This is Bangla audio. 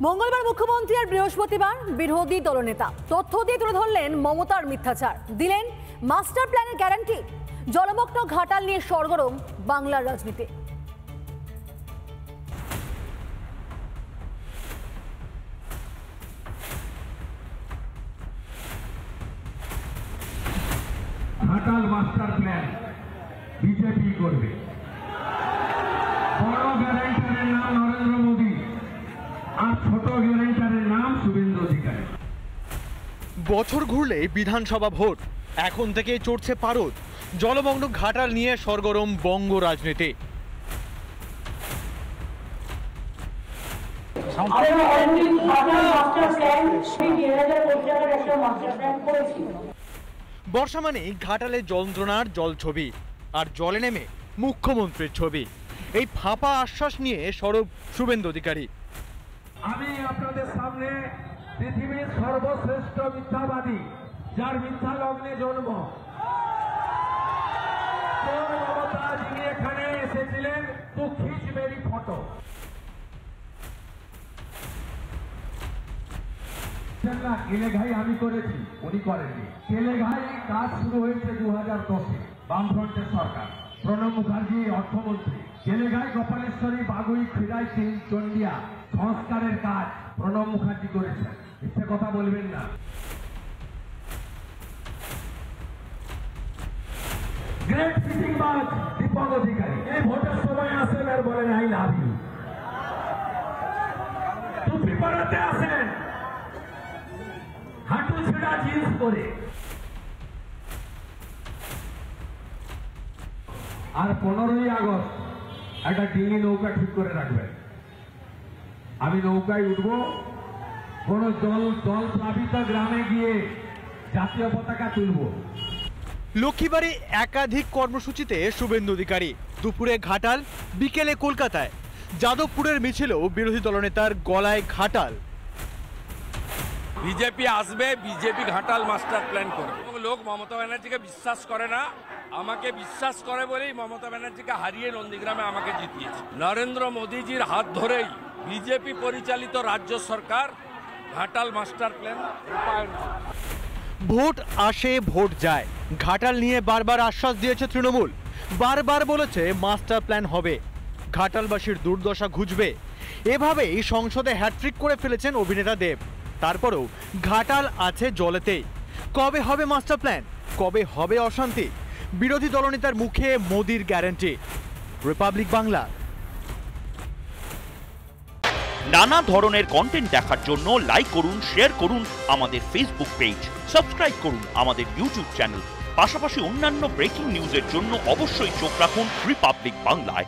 মঙ্গলবার মুখ্যমন্ত্রী আর বৃহস্পতিবার বিরোধী দলনেতা তথ্য দিয়ে তুলে ধরলেন মমতার মিথ্যাচার, দিলেন মাস্টার প্ল্যানের গ্যারান্টি। জলমগ্ন ঘাটাল নিয়ে সরগরম বাংলার রাজনীতি। ঘাটাল মাস্টার প্ল্যান বিজেপি করবে। বড় গ্যারান্টারের নাম নরেন্দ্র মোদী আর ছোট গ্যারান্টারের নাম শুভেন্দু অধিকারী। বছর ঘুরলে বিধানসভা ভোট, এখন থেকে চড়ছে পারদ। জলমগ্ন ঘাটাল নিয়ে সরগরম বঙ্গ রাজনীতি। বর্ষা মানেই ঘাটালে যন্ত্রণার জল ছবি, আর জলে নেমে মুখ্যমন্ত্রীর ছবি। এই ফাঁপা আশ্বাস নিয়ে সরব শুভেন্দু অধিকারী। আমি আপনাদের সামনে পৃথিবীর সর্বশ্রেষ্ঠ মিথ্যাবাদী, যার মিথ্যা লগ্নে জন্ম, যিনি এখানে এসেছিলেন তো খিচ মেরি ফটো। কেলেঘাই আমি করেছি, উনি করেননি। কেলেঘাই কাজ শুরু হয়েছে 2010-এ, বামফ্রন্টের সরকার, প্রণব মুখার্জি অর্থমন্ত্রী। কেলেঘাই, গোপালেশ্বরী, বাগুই, খিরাই, চন্ডিয়া সংস্কারের কাজ প্রণব মুখার্জি করেছেন। মিথ্যে কথা বলবেন না। গ্রেট ফিটিংবাজ দীপক অধিকারী এই ভোটের সময় আসেন আর বলেন আই লাভ ইউ। টুপি পরাতে আসেন হাঁটু ছেঁড়া জিন্স পরে। আর 15ই আগস্ট একটা ডিঙি নৌকা ঠিক করে রাখবেন। আমি নৌকায় উঠবো, কোন জল প্লাবিত গ্রামে গিয়ে জাতীয় পতাকা তুলব। লক্ষ্মীবাড়ি একাধিক কর্মসূচিতে শুভেন্দু অধিকারী। দুপুরে ঘাটাল, বিকেলে কলকাতায়। যাদবপুরের মিছিলেও বিরোধী দলনেতার গলায় ঘাটাল। বিজেপি আসবে, বিজেপি ঘাটাল মাস্টার প্ল্যান করবে। লোক মমতা ব্যানার্জিকে বিশ্বাস করে না, আমাকে বিশ্বাস করে বলেই মমতা ব্যানার্জিকে হারিয়ে নন্দীগ্রামে আমাকে জিতিয়েছে। নরেন্দ্র মোদীজির হাত ধরেই বিজেপি পরিচালিত রাজ্য সরকার ঘাটাল মাস্টার প্ল্যান রূপায়ণ করে। ভোট আসে, ভোট যায়। ঘাটাল নিয়ে বারবার আশ্বাস দিয়েছে তৃণমূল, বারবার বলেছে মাস্টার প্ল্যান হবে, ঘাটালবাসীর দুর্দশা ঘুচবে। এভাবেই সংসদে হ্যাট্রিক করে ফেলেছেন অভিনেতা দেব। তারপরেও ঘাটাল আছে জলেতেই। কবে হবে মাস্টার প্ল্যান, কবে হবে অশান্তি? বিরোধী দলনেতার মুখে মোদির গ্যারান্টি। রিপাবলিক বাংলা। নানা ধরনের কন্টেন্ট দেখার জন্য লাইক করুন, শেয়ার করুন আমাদের ফেসবুক পেজ, সাবস্ক্রাইব করুন আমাদের ইউটিউব চ্যানেল। পাশাপাশি অন্যান্য ব্রেকিং নিউজের জন্য অবশ্যই চোখ রাখুন রিপাবলিক বাংলায়।